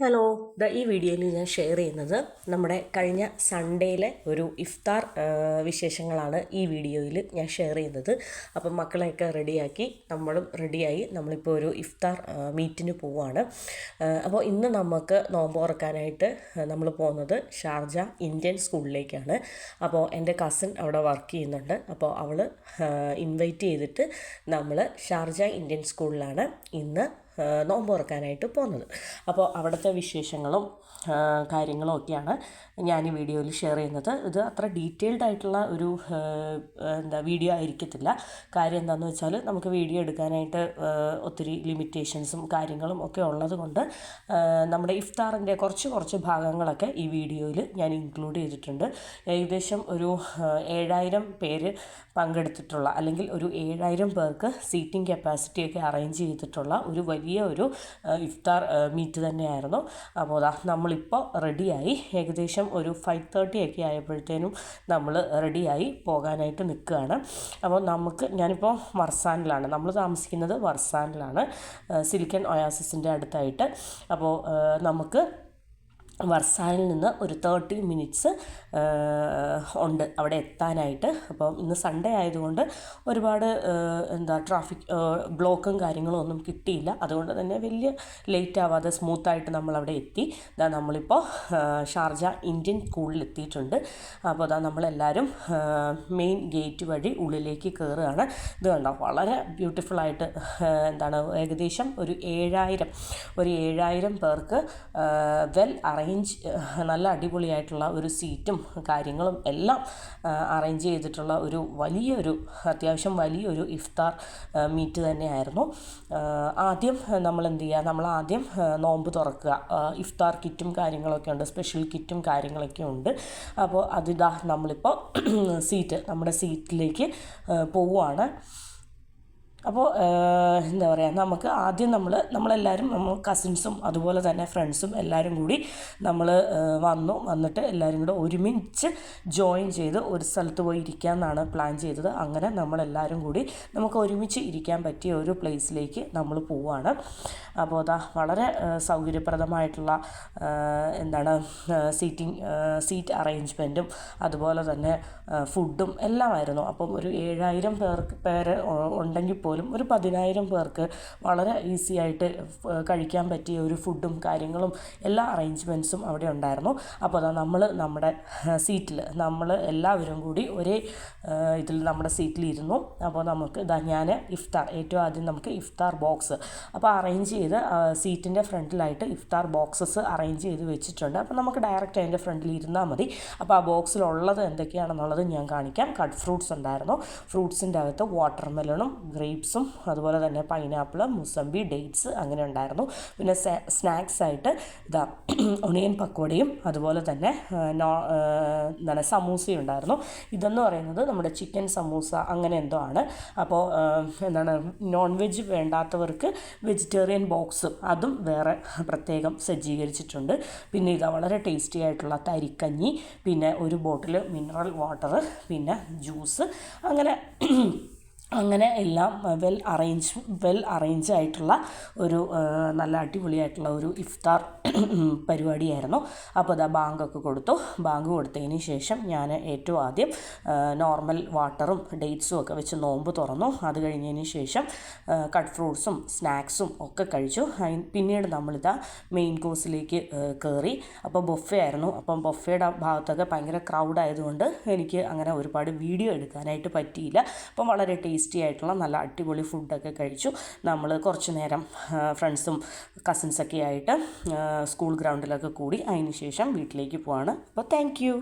Hello, ഈ വീഡിയോയിൽ ഞാൻ ഷെയർ ചെയ്യുന്നത് നമ്മുടെ കഴിഞ്ഞ സൺഡേയിലെ ഒരു ഇഫ്താർ വിശേഷങ്ങളാണ് ഈ വീഡിയോയിൽ ഞാൻ ഷെയർ ചെയ്യുന്നത്. അപ്പം മക്കളെയൊക്കെ റെഡിയാക്കി നമ്മളും റെഡിയായി നമ്മളിപ്പോൾ ഒരു ഇഫ്താർ മീറ്റിന് പോവുകയാണ്. അപ്പോൾ ഇന്ന് നമുക്ക് നോമ്പ് തുറക്കാനായിട്ട് നമ്മൾ പോകുന്നത് ഷാർജ ഇന്ത്യൻ സ്കൂളിലേക്കാണ്. അപ്പോൾ എൻ്റെ കസിൻ അവിടെ വർക്ക് ചെയ്യുന്നുണ്ട്. അപ്പോൾ അവൾ ഇൻവൈറ്റ് ചെയ്തിട്ട് നമ്മൾ ഷാർജ ഇന്ത്യൻ സ്കൂളിലാണ് ഇന്ന് നോമ്പ് തുറക്കാനായിട്ട് പോകുന്നത്. അപ്പോൾ അവിടുത്തെ വിശേഷങ്ങളും കാര്യങ്ങളും ഒക്കെയാണ് ഞാൻ ഈ വീഡിയോയിൽ ഷെയർ ചെയ്യുന്നത്. ഇത് അത്ര ഡീറ്റെയിൽഡ് ആയിട്ടുള്ള ഒരു വീഡിയോ ആയിരിക്കത്തില്ല. കാര്യം എന്താണെന്ന് വെച്ചാൽ നമുക്ക് വീഡിയോ എടുക്കാനായിട്ട് ഒത്തിരി ലിമിറ്റേഷൻസും കാര്യങ്ങളും ഒക്കെ ഉള്ളത് കൊണ്ട് നമ്മുടെ ഇഫ്താറിൻ്റെ കുറച്ച് ഭാഗങ്ങളൊക്കെ ഈ വീഡിയോയിൽ ഞാൻ ഇൻക്ലൂഡ് ചെയ്തിട്ടുണ്ട്. ഏകദേശം ഒരു 7000 പേര് പങ്കെടുത്തിട്ടുള്ള അല്ലെങ്കിൽ ഒരു 7000 പേർക്ക് സീറ്റിംഗ് കപ്പാസിറ്റിയൊക്കെ അറേഞ്ച് ചെയ്തിട്ടുള്ള ഒരു വലിയ ഒരു ഇഫ്താർ മീറ്റ് തന്നെയായിരുന്നു. അപ്പോൾ നമ്മളിപ്പോൾ റെഡിയായി ഏകദേശം ഒരു 5:30 ഒക്കെ ആയപ്പോഴത്തേനും നമ്മൾ റെഡിയായി പോകാനായിട്ട് നിൽക്കുകയാണ്. അപ്പോൾ ഞാനിപ്പോൾ വർസാനിലാണ്, നമ്മൾ താമസിക്കുന്നത് വർസാനിലാണ്, സിലിക്കൺ ഒയാസിസിൻ്റെ അടുത്തായിട്ട്. അപ്പോൾ നമുക്ക് വർസാനിൽ നിന്ന് ഒരു 30 മിനിറ്റ്സ് ഉണ്ട് അവിടെ എത്താനായിട്ട്. അപ്പം ഇന്ന് സൺഡേ ആയതുകൊണ്ട് ഒരുപാട് ട്രാഫിക് ബ്ലോക്കും കാര്യങ്ങളും ഒന്നും കിട്ടിയില്ല. അതുകൊണ്ട് തന്നെ വലിയ ലേറ്റ് ആവാതെ സ്മൂത്തായിട്ട് നമ്മളവിടെ എത്തി. നമ്മളിപ്പോൾ ഷാർജ ഇന്ത്യൻ സ്കൂളിൽ എത്തിയിട്ടുണ്ട്. അപ്പോൾ നമ്മളെല്ലാവരും മെയിൻ ഗേറ്റ് വഴി ഉള്ളിലേക്ക് കയറുകയാണ്. ഇത് കണ്ടോ, വളരെ ബ്യൂട്ടിഫുള്ളായിട്ട് ഏകദേശം ഒരു 7000 പേർക്ക് വെൽ നല്ല അടിപൊളിയായിട്ടുള്ള ഒരു സീറ്റും കാര്യങ്ങളും എല്ലാം അറേഞ്ച് ചെയ്തിട്ടുള്ള ഒരു അത്യാവശ്യം വലിയൊരു ഇഫ്താർ മീറ്റ് തന്നെയായിരുന്നു. ആദ്യം നമ്മൾ ആദ്യം നോമ്പ് തുറക്കുക. ഇഫ്താർ കിറ്റും കാര്യങ്ങളൊക്കെ ഉണ്ട്, സ്പെഷ്യൽ കിറ്റും കാര്യങ്ങളൊക്കെ ഉണ്ട്. അപ്പോൾ നമ്മളിപ്പോൾ നമ്മുടെ സീറ്റിലേക്ക് പോവുകയാണ്. അപ്പോൾ നമുക്ക് ആദ്യം നമ്മളെല്ലാവരും കസിൻസും അതുപോലെ തന്നെ ഫ്രണ്ട്സും എല്ലാവരും കൂടി വന്നിട്ട് എല്ലാവരും കൂടെ ഒരുമിച്ച് ജോയിൻ ചെയ്ത് ഒരു സ്ഥലത്ത് പോയി ഇരിക്കാമെന്നാണ് പ്ലാൻ ചെയ്തത്. അങ്ങനെ നമ്മളെല്ലാവരും കൂടി നമുക്ക് ഒരുമിച്ച് ഇരിക്കാൻ പറ്റിയ ഒരു പ്ലേസിലേക്ക് നമ്മൾ പോവുകയാണ്. അപ്പോൾ വളരെ സൗകര്യപ്രദമായിട്ടുള്ള സീറ്റ് അറേഞ്ച്മെൻറ്റും അതുപോലെ തന്നെ ഫുഡും എല്ലാമായിരുന്നു. അപ്പം ഒരു 7000 പേര് ഉണ്ടെങ്കിൽ പോലും ഒരു 10000 പേർക്ക് വളരെ ഈസി ആയിട്ട് കഴിക്കാൻ പറ്റിയ ഒരു ഫുഡും കാര്യങ്ങളും എല്ലാ അറേഞ്ച്മെൻറ്റ്സും അവിടെ ഉണ്ടായിരുന്നു. അപ്പോൾ നമ്മുടെ സീറ്റിൽ എല്ലാവരും കൂടി ഒരേ ഇതിൽ നമ്മുടെ സീറ്റിൽ ഇരുന്നു. അപ്പോൾ ഞാൻ ഏറ്റവും ആദ്യം നമുക്ക് ഇഫ്താർ ബോക്സ് അറേഞ്ച് ചെയ്ത് സീറ്റിൻ്റെ ഫ്രണ്ടിലായിട്ട് ഇഫ്താർ ബോക്സസ് അറേഞ്ച് ചെയ്ത് വെച്ചിട്ടുണ്ട്. അപ്പോൾ നമുക്ക് ഡയറക്റ്റ് അതിൻ്റെ ഫ്രണ്ടിൽ ഇരുന്നാൽ മതി. അപ്പോൾ ആ ബോക്സിലുള്ളത് എന്തൊക്കെയാണെന്നുള്ളത് ഞാൻ കാണിക്കാം. കട്ട് ഫ്രൂട്ട്സ് ഉണ്ടായിരുന്നു. ഫ്രൂട്ട്സിൻ്റെ അകത്ത് വാട്ടർമെലണും ഗ്രേപ്സും അതുപോലെ തന്നെ പൈനാപ്പിൾ, മുസംബി, ഡേറ്റ്സ് അങ്ങനെ ഉണ്ടായിരുന്നു. പിന്നെ സ്നാക്സ് ആയിട്ട് ഒണിയൻ പക്കോടയും അതുപോലെ തന്നെ സമൂസയും ഉണ്ടായിരുന്നു. ഇതെന്ന് പറയുന്നത് നമ്മുടെ ചിക്കൻ സമൂസ അങ്ങനെ എന്തോ ആണ്. അപ്പോൾ നോൺ വെജ് വേണ്ടാത്തവർക്ക് വെജിറ്റേറിയൻ ബോക്സ് അതും വേറെ പ്രത്യേകം സജ്ജീകരിച്ചിട്ടുണ്ട്. പിന്നെ വളരെ ടേസ്റ്റി ആയിട്ടുള്ള തരിക്കഞ്ഞി, പിന്നെ ഒരു ബോട്ടിൽ മിനറൽ വാട്ടർ, പിന്നെ ജ്യൂസ് അങ്ങനെ എല്ലാം വെൽ അറേഞ്ച് ആയിട്ടുള്ള ഒരു നല്ല അടിപൊളിയായിട്ടുള്ള ഒരു ഇഫ്താർ പരിപാടിയായിരുന്നു. അപ്പോൾ ബാങ്കൊക്കെ കൊടുത്തു. ബാങ്ക് കൊടുത്തതിന് ശേഷം ഞാൻ ഏറ്റവും ആദ്യം നോർമൽ വാട്ടറും ഡേറ്റ്സും ഒക്കെ വെച്ച് നോമ്പ് തുറന്നു. അത് കഴിഞ്ഞതിന് ശേഷം കട്ട് ഫ്രൂട്ട്സും സ്നാക്സും ഒക്കെ കഴിച്ചു. പിന്നീട് മെയിൻ കോഴ്സിലേക്ക് കയറി. അപ്പോൾ ബൊഫെ ആയിരുന്നു. അപ്പം ബൊഫയുടെ ഭാഗത്തൊക്കെ ഭയങ്കര ക്രൗഡ് ആയതുകൊണ്ട് എനിക്ക് അങ്ങനെ ഒരുപാട് വീഡിയോ എടുക്കാനായിട്ട് പറ്റിയില്ല. അപ്പം വളരെ ടേസ്റ്റി ആയിട്ടുള്ള നല്ല അടിപൊളി ഫുഡൊക്കെ കഴിച്ചു. നമ്മൾ കുറച്ച് നേരം ഫ്രണ്ട്സും കസിൻസൊക്കെ ആയിട്ട് സ്കൂൾ ഗ്രൗണ്ടിലൊക്കെ കൂടി അതിന് ശേഷം വീട്ടിലേക്ക് പോവാണ്. അപ്പോൾ താങ്ക് യു.